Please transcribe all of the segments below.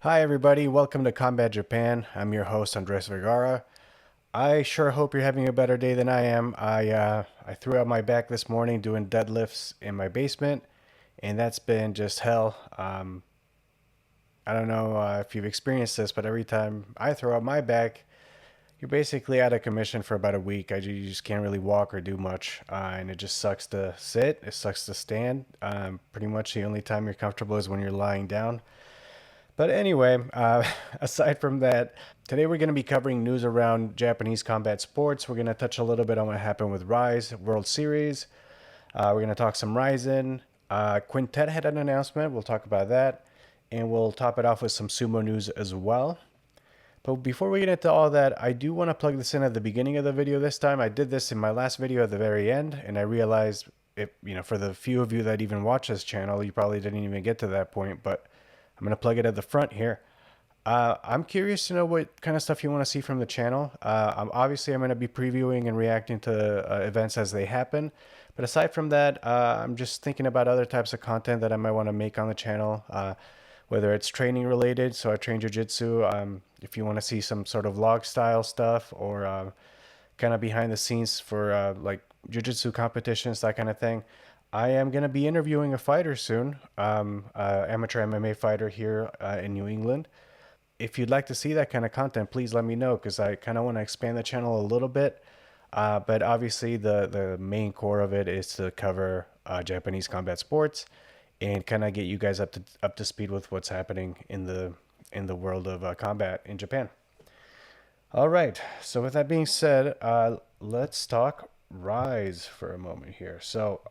Hi everybody, welcome to Combat Japan. I'm your host Andres Vergara. I sure hope you're having a better day than I am. I threw out my back this morning doing deadlifts in my basement, and that's been just hell. I don't know if you've experienced this, but every time I throw out my back, you're basically out of commission for about a week. You just can't really walk or do much, and it just sucks to sit. It sucks to stand. Pretty much the only time you're comfortable is when you're lying down. But anyway, aside from that, today we're going to be covering news around Japanese combat sports. We're going to touch a little bit on what happened with Rise World Series. We're going to talk some RIZIN. Quintet had an announcement. We'll talk about that. And we'll top it off with some Sumo news as well. But before we get into all that, I do want to plug this in at the beginning of the video this time. I did this in my last video at the very end, and I realized, for the few of you that even watch this channel, you probably didn't even get to that point, but I'm going to plug it at the front here. I'm curious to know what kind of stuff you want to see from the channel. Obviously, I'm going to be previewing and reacting to events as they happen. But aside from that, I'm just thinking about other types of content that I might want to make on the channel, whether it's training related. So I train jiu-jitsu. If you want to see some sort of vlog style stuff or kind of behind the scenes for like jiu-jitsu competitions, that kind of thing. I am going to be interviewing a fighter soon, amateur MMA fighter here in New England. If you'd like to see that kind of content, please let me know because I kind of want to expand the channel a little bit. But obviously, the main core of it is to cover Japanese combat sports and kind of get you guys up to speed with what's happening in the world of combat in Japan. All right. So with that being said, let's talk Rise for a moment here. So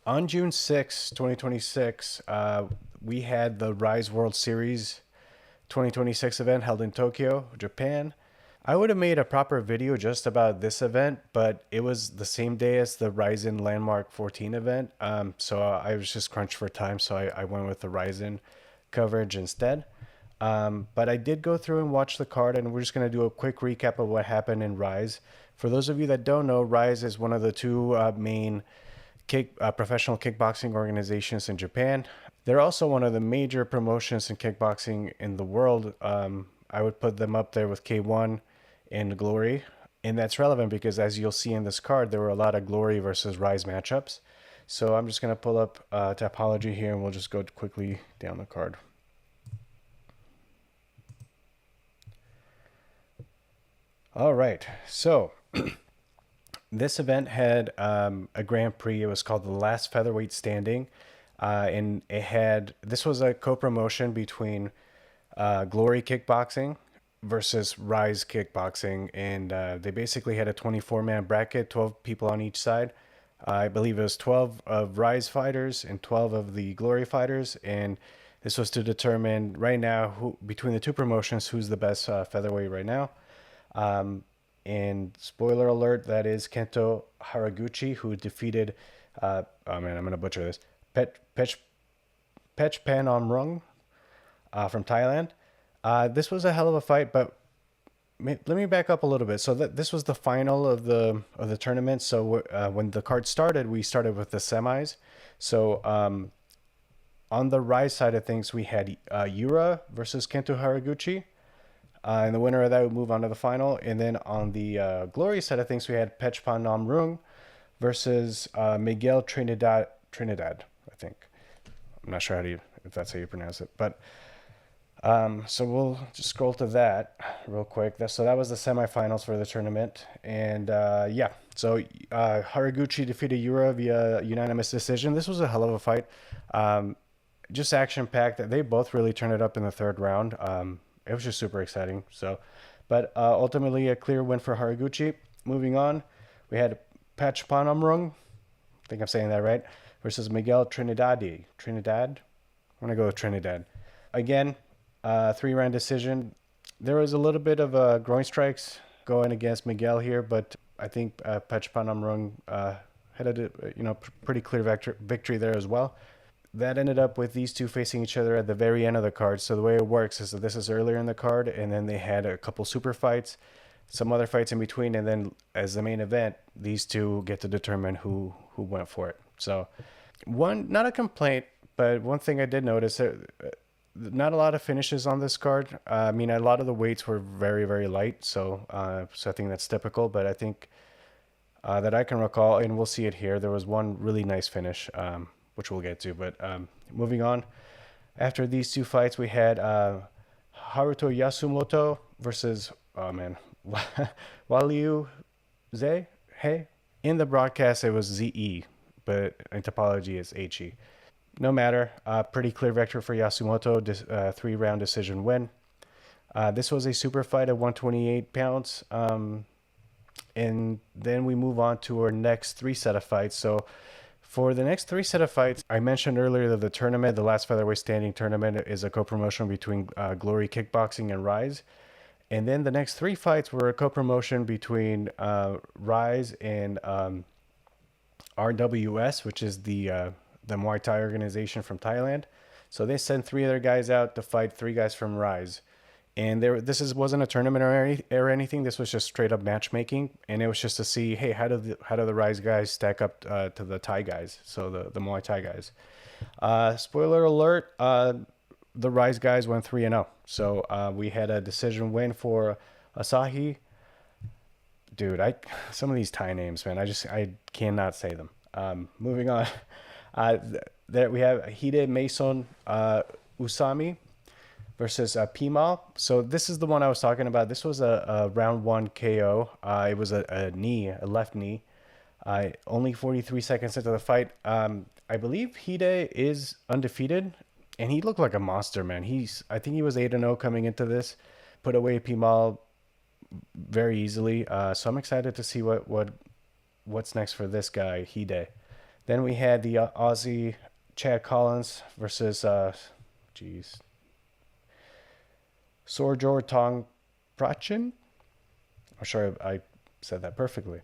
on June 6, 2026, we had the Rise World Series 2026 event held in Tokyo, Japan. I would have made a proper video just about this event, but it was the same day as the RIZIN Landmark 14 event. So I was just crunched for time, so I went with the RIZIN coverage instead. But I did go through and watch the card, and we're just going to do a quick recap of what happened in Rise. For those of you that don't know, Rise is one of the two main professional kickboxing organizations in Japan. They're also one of the major promotions in kickboxing in the world. I would put them up there with K1 and Glory. And that's relevant because as you'll see in this card, there were a lot of Glory versus Rise matchups. So I'm just going to pull up Topology here and we'll just go quickly down the card. All right, so this event had a Grand Prix. It was called the Last Featherweight Standing. And this was a co-promotion between Glory Kickboxing versus Rise Kickboxing. And they basically had a 24-man bracket, 12 people on each side. I believe it was 12 of Rise fighters and 12 of the Glory fighters. And this was to determine right now, between the two promotions, who's the best featherweight right now. And spoiler alert, that is Kento Haraguchi, who defeated, oh man, I'm going to butcher this, Pechpanomrung from Thailand. This was a hell of a fight, but let me back up a little bit. So this was the final of the tournament. So when the card started, we started with the semis. So on the Rise side of things, we had Yura versus Kento Haraguchi. And the winner of that would move on to the final. And then on the Glory side of things, we had Pechpanomrung versus Miguel Trinidad, I think. I'm not sure if that's how you pronounce it. But so we'll just scroll to that real quick. So that was the semifinals for the tournament. And yeah, so Haraguchi defeated Yura via unanimous decision. This was a hell of a fight. Just action-packed. They both really turned it up in the third round. It was just super exciting. So, but ultimately a clear win for Haraguchi. Moving on, we had Pachpanomrung, I think I'm saying that right, versus Miguel Trinidad. I'm gonna go with Trinidad. Again, 3-round decision. There was a little bit of groin strikes going against Miguel here, but I think Pachpanomrung had a pretty clear victory there as well. That ended up with these two facing each other at the very end of the card. So the way it works is that this is earlier in the card, and then they had a couple super fights, some other fights in between, and then as the main event, these two get to determine who went for it. So not a complaint, but one thing I did notice, not a lot of finishes on this card. I mean, a lot of the weights were very, very light, so I think that's typical. But I think that I can recall, and we'll see it here. There was one really nice finish, which we'll get to. But moving on, after these two fights, we had Haruto Yasumoto versus oh man, Waliu Ze. Hey, in the broadcast it was ZE, but in topology it's HE. No matter. Pretty clear vector for Yasumoto. 3-round decision win. This was a super fight at 128 pounds. And then we move on to our next three set of fights. So for the next three set of fights, I mentioned earlier that the tournament, the last featherweight standing tournament, is a co-promotion between Glory Kickboxing and Rise. And then the next three fights were a co-promotion between Rise and RWS, which is the Muay Thai organization from Thailand. So they sent three other guys out to fight three guys from Rise. And wasn't a tournament or anything. This was just straight up matchmaking, and it was just to see, hey, how do the Rise guys stack up to the Thai guys, so the Muay Thai guys. Spoiler alert: the Rise guys went 3-0. So we had a decision win for Asahi. Dude, I some of these Thai names, man, I cannot say them. Moving on, there we have Hide Mason Usami versus Pimal. So this is the one I was talking about. This was a round one KO. It was a left knee. Only 43 seconds into the fight. I believe Hide is undefeated, and he looked like a monster, man. I think he was 8-0 coming into this. Put away Pimal very easily. So I'm excited to see what's next for this guy, Hide. Then we had the Aussie Chad Collins versus Sorjor Tong Prachin. I'm sure I said that perfectly.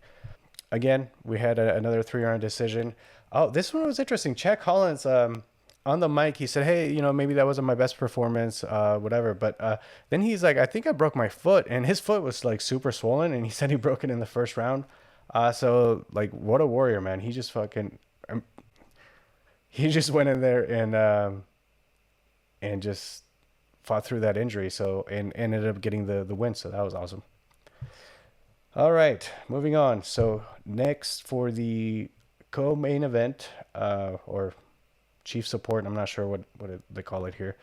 Again, we had another 3-round decision. Oh, this one was interesting. Chad Collins, on the mic, he said, hey, maybe that wasn't my best performance, whatever. But then he's like, I think I broke my foot. And his foot was like super swollen. And he said he broke it in the first round. So, like, what a warrior, man. He just he just went in there and just fought through that injury. So, and ended up getting the win. So that was awesome. All right, moving on. So next for the co-main event, or chief support, I'm not sure they call it here.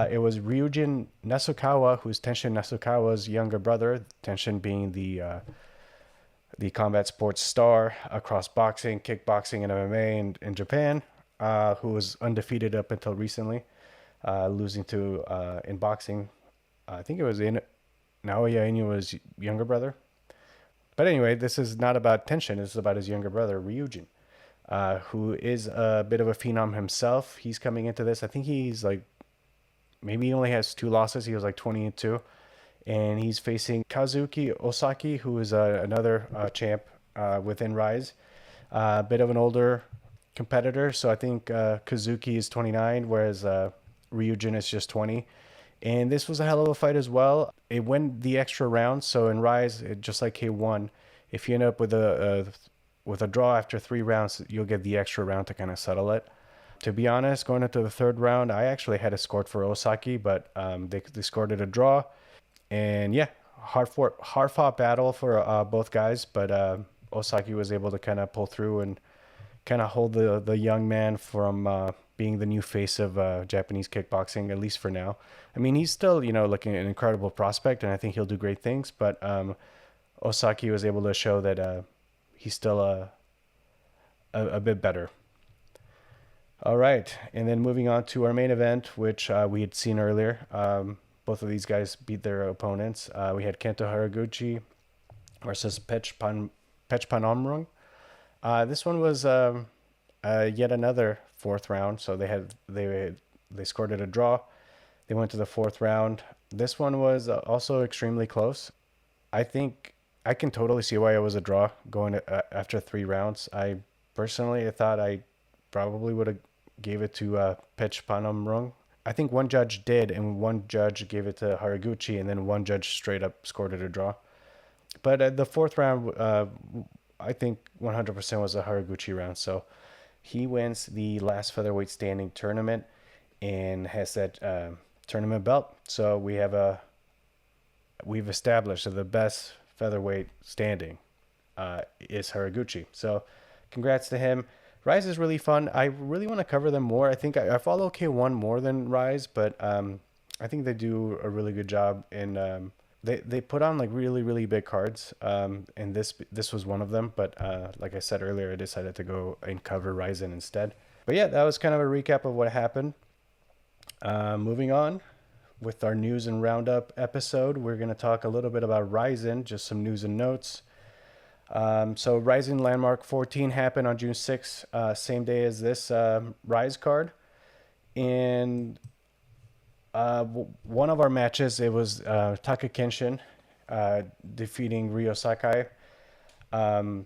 It was Ryujin Nasukawa, who's Tenshin Nasukawa's younger brother. Tenshin being the combat sports star across boxing, kickboxing, and MMA in Japan, who was undefeated up until recently, losing to in boxing. I think it was Naoya Inouye's younger brother. But anyway, this is not about Tenshin. This is about his younger brother, Ryujin, who is a bit of a phenom himself. He's coming into this. I think he's like, maybe he only has 2 losses. He was like 20-2. And he's facing Kazuki Osaki, who is another champ within Rise. A bit of an older competitor. So I think Kazuki is 29, whereas Ryujin is just 20. And this was a hell of a fight as well. It went the extra round. So in Rise, just like K1, if you end up with a draw after 3 rounds, you'll get the extra round to kind of settle it. To be honest, going into the 3rd round, I actually had it scored for Osaki, but they scored it a draw. And yeah, hard fought battle for both guys, but Osaki was able to kind of pull through and kind of hold the young man from being the new face of Japanese kickboxing, at least for now. I mean, he's still, looking at an incredible prospect, and I think he'll do great things. But Osaki was able to show that he's still a bit better. All right, and then moving on to our main event, which we had seen earlier. Both of these guys beat their opponents. We had Kento Haraguchi versus Pech Panomrung. This one was yet another 4th round, so they scored it a draw. They went to the 4th round. This one was also extremely close. I think I can totally see why it was a draw going after 3 rounds. I thought I probably would have gave it to Pech Panomrung. I think one judge did, and one judge gave it to Haraguchi, and then one judge straight up scored it a draw. But the 4th round, I think 100% was a Haraguchi round. So he wins the last featherweight standing tournament. and has that tournament belt. So we've established that the best featherweight standing is Haraguchi. So congrats to him. Rise is really fun. I really want to cover them more. I think I follow K1 more than Rise, but I think they do a really good job in they put on like really big cards, and this was one of them. But like I said earlier, I decided to go and cover RIZIN instead. But yeah, that was kind of a recap of what happened. Moving on with our news and roundup episode, we're going to talk a little bit about RIZIN, just some news and notes. So RIZIN Landmark 14 happened on June 6th, same day as this Rise card. And one of our matches, it was Taka Kenshin defeating Ryo Sakai. I'm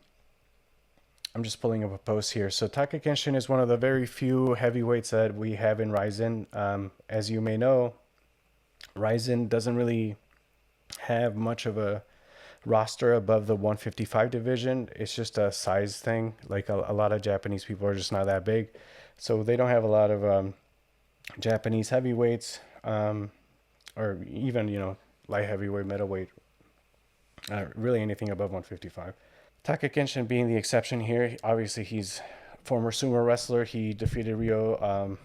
just pulling up a post here. So Taka Kenshin is one of the very few heavyweights that we have in RIZIN. As you may know, RIZIN doesn't really have much of a roster above the 155 division. It's just a size thing. Like a lot of Japanese people are just not that big. So they don't have a lot of Japanese heavyweights, or even, light heavyweight, middleweight, really anything above 155. Taka Kenshin being the exception here. Obviously, he's former sumo wrestler. He defeated Ryo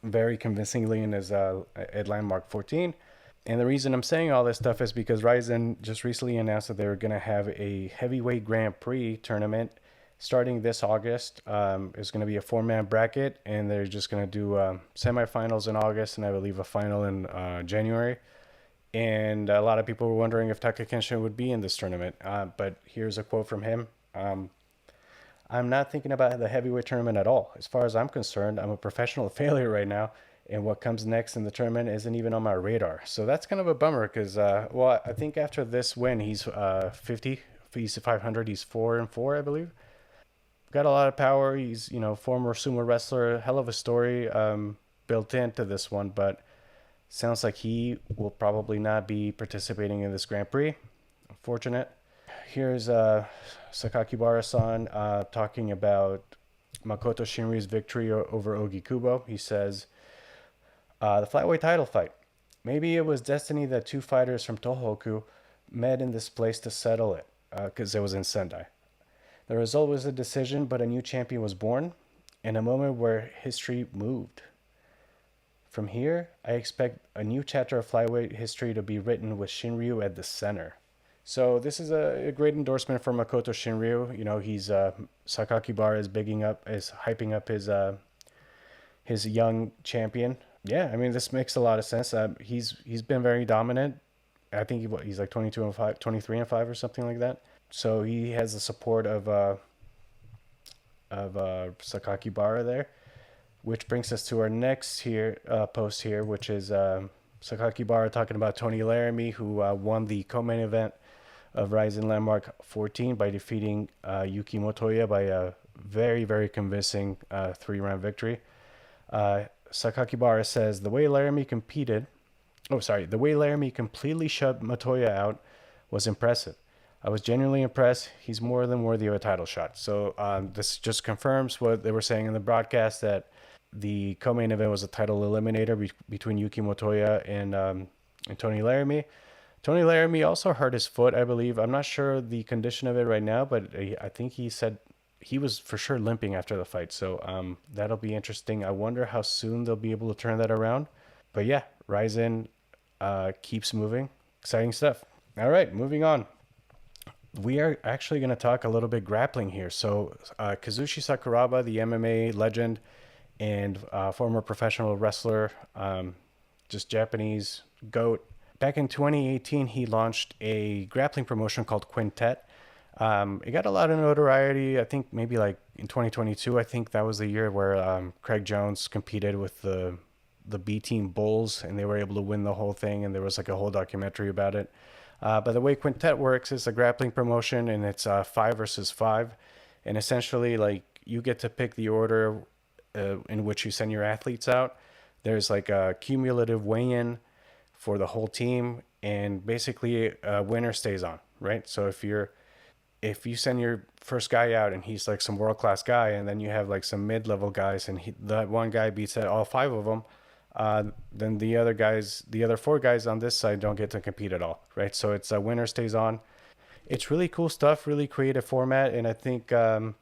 very convincingly in his at Landmark 14. And the reason I'm saying all this stuff is because RIZIN just recently announced that they're going to have a heavyweight Grand Prix tournament starting this August. It's going to be a 4-man bracket, and they're just going to do semifinals in August, and I believe a final in January. And a lot of people were wondering if Taka Kenshin would be in this tournament. But here's a quote from him. I'm not thinking about the heavyweight tournament at all. As far as I'm concerned, I'm a professional failure right now, and what comes next in the tournament isn't even on my radar. So that's kind of a bummer because, I think after this win, he's 50. If he's 500, he's 4-4, I believe. Got a lot of power. He's, former sumo wrestler. Hell of a story built into this one, but sounds like he will probably not be participating in this Grand Prix. Unfortunate. Here's Sakakibara-san talking about Makoto Shinryu's victory over Ogi Kubo. He says, the flyweight title fight. Maybe it was destiny that two fighters from Tohoku met in this place to settle it, because it was in Sendai. The result was a decision, but a new champion was born, in a moment where history moved. From here, I expect a new chapter of flyweight history to be written with Shinryu at the center. So this is a great endorsement for Makoto Shinryu. He's Sakakibara is hyping up his young champion. Yeah, I mean, this makes a lot of sense. He's been very dominant. I think he's like 22-5, 23-5 or something like that. So he has the support of Sakakibara there, which brings us to our next post here, which is Sakakibara talking about Tony Laramie, who won the co-main event of RIZIN Landmark 14 by defeating Yuki Motoya by a very convincing 3-round victory. Sakakibara says the way Laramie completely shut Motoya out was impressive. I was genuinely impressed. He's more than worthy of a title shot. So this just confirms what they were saying in the broadcast, that the co-main event was a title eliminator between Yuki Motoya and Tony Laramie. Tony Laramie also hurt his foot, I believe. I'm not sure the condition of it right now, but I think he said he was for sure limping after the fight. So that'll be interesting. I wonder how soon they'll be able to turn that around. But yeah, RIZIN keeps moving. Exciting stuff. All right, moving on. We are actually going to talk a little bit grappling here. So Kazushi Sakuraba, the MMA legend and former professional wrestler, just Japanese GOAT. Back in 2018, he launched a grappling promotion called QUINTET. It got a lot of notoriety. I think maybe like in 2022, I think that was the year where Craig Jones competed with the B Team Bulls, and they were able to win the whole thing, and there was like a whole documentary about it. But the way QUINTET works is a grappling promotion, and it's 5 versus 5. And essentially, like, you get to pick the order in which you send your athletes out. There's like a cumulative weigh-in for the whole team, and basically a winner stays on, right? So if you're if you send your first guy out and he's like some world class guy, and then you have like some mid level guys, and that one guy beats out all five of them, then the other four guys on this side don't get to compete at all, right? So it's a winner stays on. It's really cool stuff, really creative format, and I think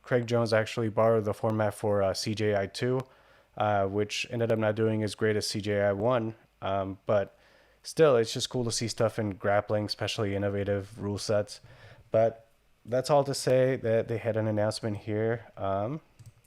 Craig Jones actually borrowed the format for CJI 2, which ended up not doing as great as CJI 1, but still, it's just cool to see stuff in grappling, especially innovative rule sets. But that's all to say that they had an announcement here. I'm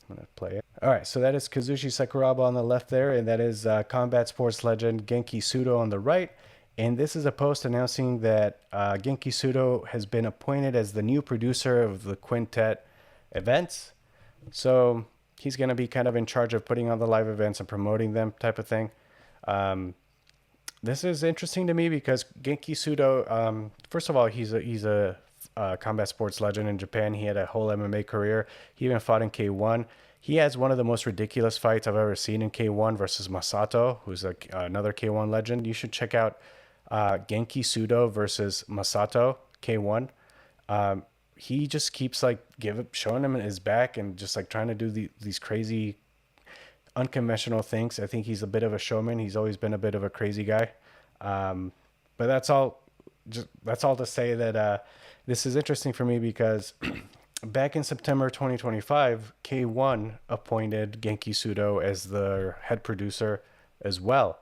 going to play it. All right, so that is Kazushi Sakuraba on the left there, and that is combat sports legend Genki Sudo on the right. And this is a post announcing that Genki Sudo has been appointed as the new producer of the Quintet events. So he's going to be kind of in charge of putting on the live events and promoting them, type of thing. This is interesting to me because Genki Sudo, first of all, he's a combat sports legend in Japan. He had a whole MMA career. He even fought in K1. He has one of the most ridiculous fights I've ever seen in K1 versus Masato, who's another K1 legend. You should check out Genki Sudo versus Masato K1. He just keeps like showing him his back and just like trying to do these crazy unconventional things. I think he's a bit of a showman. He's always been a bit of a crazy guy. But that's all to say that this is interesting for me because back in September 2025, K1 appointed Genki Sudo as the head producer as well.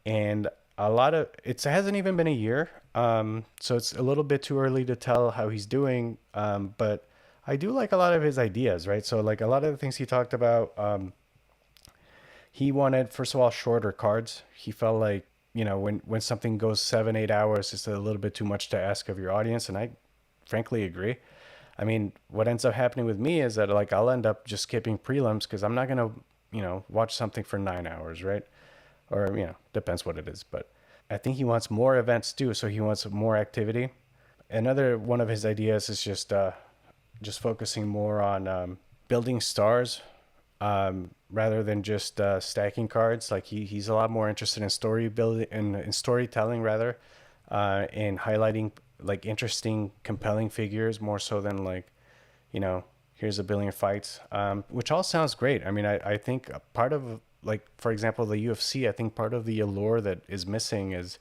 And it hasn't even been a year. So it's a little bit too early to tell how he's doing. But I do like a lot of his ideas, right? So like a lot of the things he talked about, he wanted, first of all, shorter cards. He felt like, when something goes 7-8 hours, it's a little bit too much to ask of your audience. And I frankly agree. I mean, what ends up happening with me is that like I'll end up just skipping prelims because I'm not going to, watch something for 9 hours, right? Or, depends what it is. But I think he wants more events too. So he wants more activity. Another one of his ideas is just focusing more on building stars rather than just stacking cards. Like he's a lot more interested in story building and in storytelling rather, and highlighting like interesting, compelling figures more so than like, here's a billion fights, which all sounds great. I mean, I think part of like, for example, the UFC, I think part of the allure that is missing is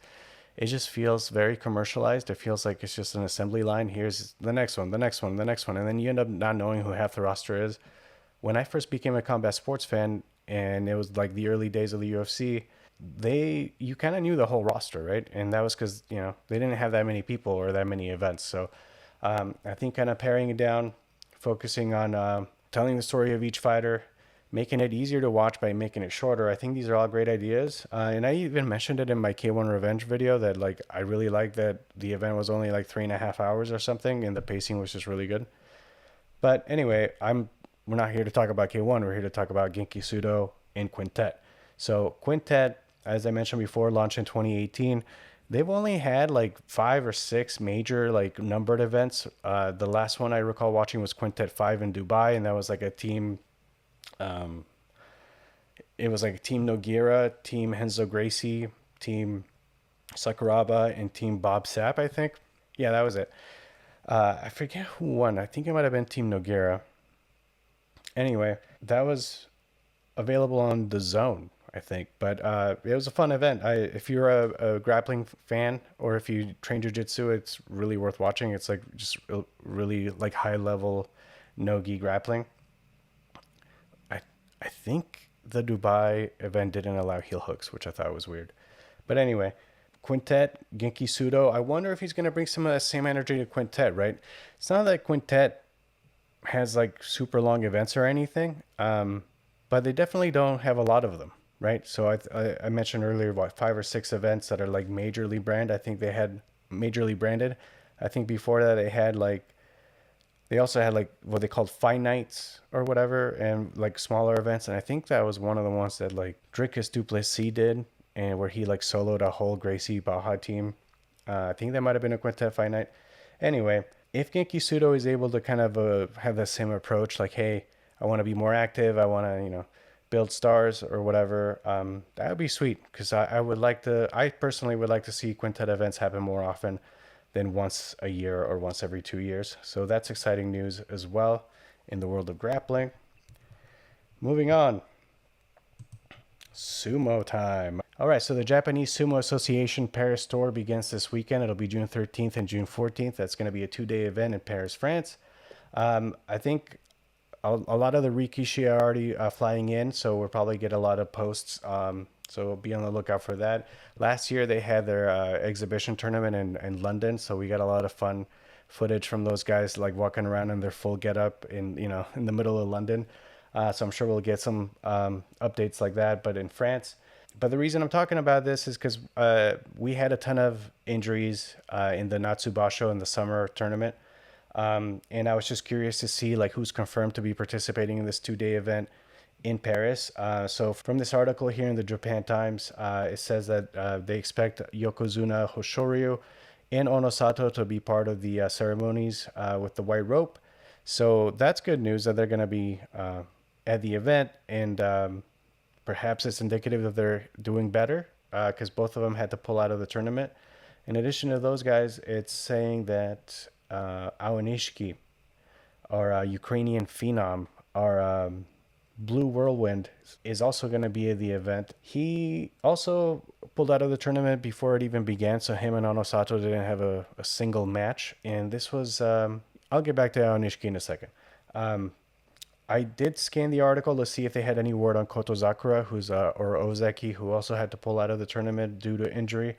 it just feels very commercialized. It feels like it's just an assembly line. Here's the next one, the next one, the next one. And then you end up not knowing who half the roster is. When I first became a combat sports fan, and it was like the early days of the UFC, you kind of knew the whole roster, right? And that was because they didn't have that many people or that many events. So I think kind of paring it down, focusing on telling the story of each fighter, making it easier to watch by making it shorter. I think these are all great ideas. And I even mentioned it in my K1 Revenge video that like I really like that the event was only like 3.5 hours or something, and the pacing was just really good. But anyway, we're not here to talk about K1. We're here to talk about Genki Sudo and Quintet. So Quintet, as I mentioned before, launched in 2018. They've only had like 5 or 6 major like numbered events. The last one I recall watching was Quintet 5 in Dubai, and that was like a team. It was like Team Nogueira, Team Henzo Gracie, Team Sakuraba, and Team Bob Sapp, I think. Yeah, that was it. I forget who won. I think it might have been Team Nogueira. Anyway, that was available on the Zone, I think. But it was a fun event. If you're a grappling fan or if you train jiu-jitsu, it's really worth watching. It's like just really like high level no-gi grappling. I think the Dubai event didn't allow heel hooks, which I thought was weird. But anyway, Quintet, Genki Sudo. I wonder if he's going to bring some of that same energy to Quintet, right? It's not that Quintet has like super long events or anything, but they definitely don't have a lot of them, right? So I mentioned earlier what 5 or 6 events that are like majorly branded. I think they had majorly branded. I think before that they also had like what they called fight nights or whatever, and like smaller events. And I think that was one of the ones that like Dricus du Plessis did, and where he like soloed a whole Gracie Baja team. I think that might have been a Quintet fight night. Anyway, if Genki Sudo is able to kind of have the same approach, like, hey, I want to be more active, I want to, build stars or whatever, that would be sweet. Because I personally would like to see Quintet events happen more often. than once a year or once every 2 years. So that's exciting news as well in the world of grappling. Moving on, sumo time. All right, so the Japanese Sumo Association Paris tour begins this weekend. It'll be June 13th and June 14th. That's going to be a 2-day event in Paris, France. I think a lot of the Rikishi are already flying in, so we'll probably get a lot of posts. So be on the lookout for that. Last year they had their exhibition tournament in London, so we got a lot of fun footage from those guys like walking around in their full getup in the middle of London. So I'm sure we'll get some updates like that, but in France. But the reason I'm talking about this is because we had a ton of injuries in the Natsubasho in the summer tournament. And I was just curious to see like who's confirmed to be participating in this 2-day event in Paris. So from this article here in the Japan Times, it says that they expect Yokozuna Hoshoryu and Onosato to be part of the ceremonies with the white rope. So that's good news that they're going to be at the event, and perhaps it's indicative that they're doing better because both of them had to pull out of the tournament. In addition to those guys, it's saying that Aonishiki, our Ukrainian phenom, our Blue Whirlwind, is also going to be at the event. He also pulled out of the tournament before it even began, so him and Onosato didn't have a single match. And this was, I'll get back to Aonishiki in a second. I did scan the article to see if they had any word on Kotozakura, or Ozeki, who also had to pull out of the tournament due to injury.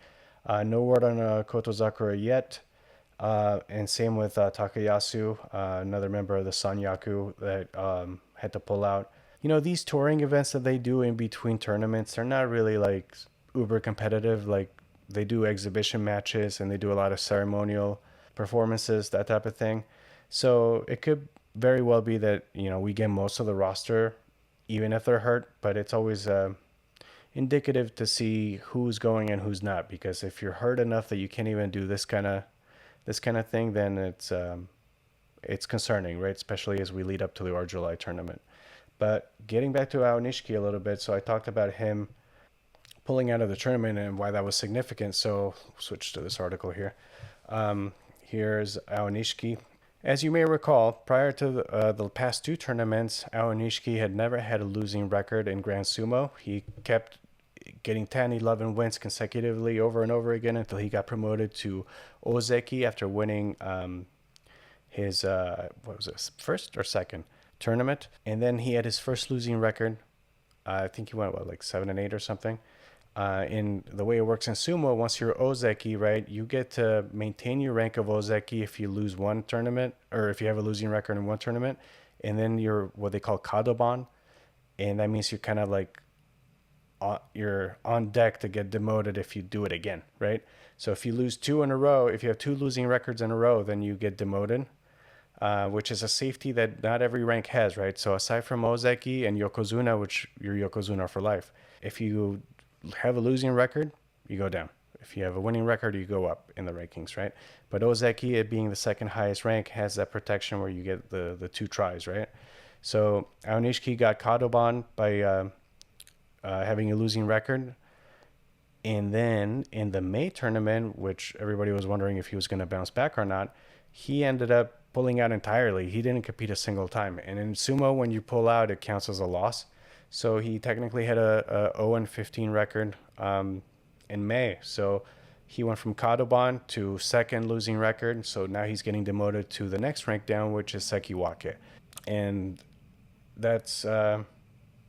No word on Kotozakura yet. And same with Takayasu, another member of the Sanyaku that had to pull out. These touring events that they do in between tournaments, they're not really like uber competitive. Like they do exhibition matches and they do a lot of ceremonial performances, that type of thing. So it could very well be that, we get most of the roster, even if they're hurt, but it's always indicative to see who's going and who's not, because if you're hurt enough that you can't even do this kind of thing, then it's concerning, right? Especially as we lead up to the July tournament. But getting back to Aonishiki a little bit, so I talked about him pulling out of the tournament and why that was significant. So switch to this article here. Here's Aonishiki. As you may recall, prior to the past 2 tournaments, Aonishiki had never had a losing record in Grand Sumo. He kept getting 10, 11 wins consecutively over and over again until he got promoted to Ozeki after winning his, what was this, first or second tournament. And then he had his first losing record. I think he went, like 7-8 or something. In the way it works in sumo, once you're Ozeki, right, you get to maintain your rank of Ozeki if you lose one tournament, or if you have a losing record in one tournament. And then you're what they call Kadoban. And that means you're kind of like, you're on deck to get demoted if you do it again, right? So if you lose 2 in a row, if you have 2 losing records in a row, then you get demoted, which is a safety that not every rank has, right? So aside from Ozeki and Yokozuna, which you're Yokozuna for life, if you have a losing record, you go down. If you have a winning record, you go up in the rankings, right? But Ozeki, it being the second highest rank, has that protection where you get the 2 tries, right? So Aonishiki got Kadoban by having a losing record. And then in the May tournament, which everybody was wondering if he was going to bounce back or not, he ended up pulling out entirely. He didn't compete a single time. And in sumo, when you pull out, it counts as a loss. So he technically had a 0-15 record in May. So he went from Kadoban to second losing record. So now he's getting demoted to the next rank down, which is Sekiwake. And that's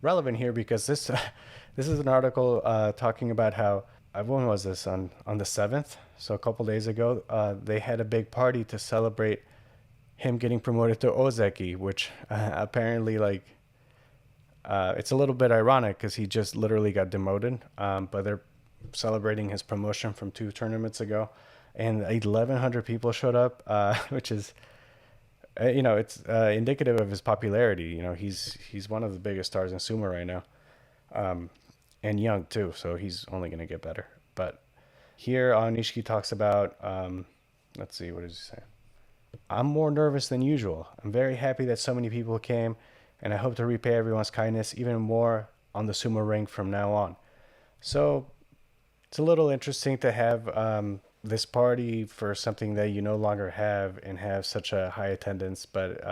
relevant here because this is an article talking about how, when was this, on the 7th, so a couple days ago, they had a big party to celebrate him getting promoted to Ozeki, which apparently, like, it's a little bit ironic because he just literally got demoted, but they're celebrating his promotion from 2 tournaments ago, and 1,100 people showed up, which is, it's indicative of his popularity. He's one of the biggest stars in sumo right now, and young too, so he's only going to get better. But here Nishiki talks about, let's see, what does he say? I'm more nervous than usual. I'm very happy that so many people came, and I hope to repay everyone's kindness even more on the sumo ring from now on. So it's a little interesting to have this party for something that you no longer have and have such a high attendance. But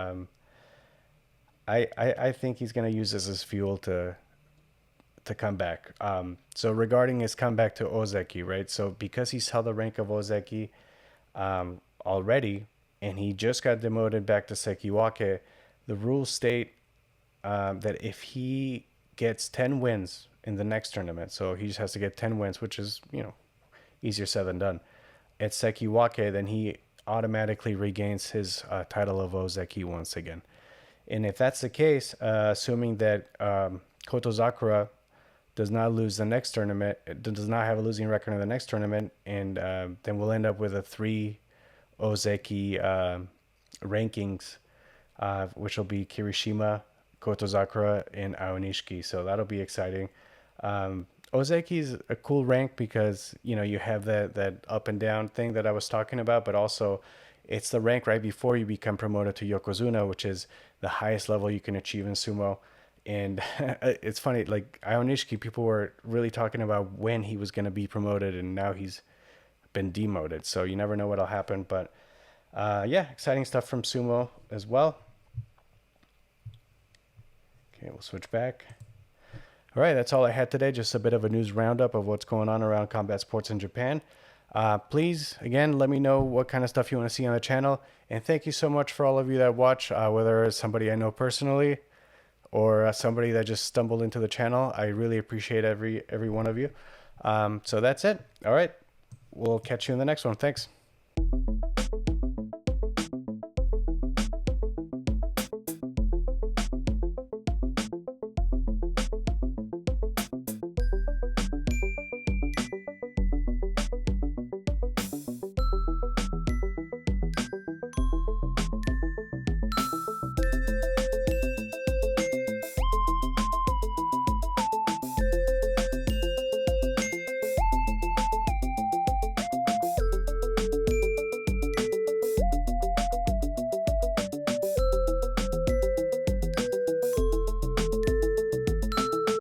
I think he's going to use this as fuel to come back. So regarding his comeback to Ozeki, right? So because he's held the rank of Ozeki already, and he just got demoted back to Sekiwake, the rules state that if he gets 10 wins in the next tournament, so he just has to get 10 wins, which is, easier said than done, at Sekiwake, then he automatically regains his title of Ozeki once again. And if that's the case, assuming that Kotozakura does not lose the next tournament, does not have a losing record in the next tournament, and then we'll end up with a 3 Ozeki rankings, which will be Kirishima, Kotozakura, and Aonishiki. So that'll be exciting. Ozeki is a cool rank because you have that up and down thing that I was talking about, but also it's the rank right before you become promoted to Yokozuna, which is the highest level you can achieve in sumo. And it's funny, like Aonishiki, people were really talking about when he was going to be promoted, and now he's been demoted. So you never know what'll happen. But yeah, exciting stuff from sumo as well. Okay, we'll switch back. All right, that's all I had today. Just a bit of a news roundup of what's going on around combat sports in Japan. Please, again, let me know what kind of stuff you want to see on the channel. And thank you so much for all of you that watch, whether it's somebody I know personally or somebody that just stumbled into the channel. I really appreciate every one of you. So that's it. All right, we'll catch you in the next one. Thanks.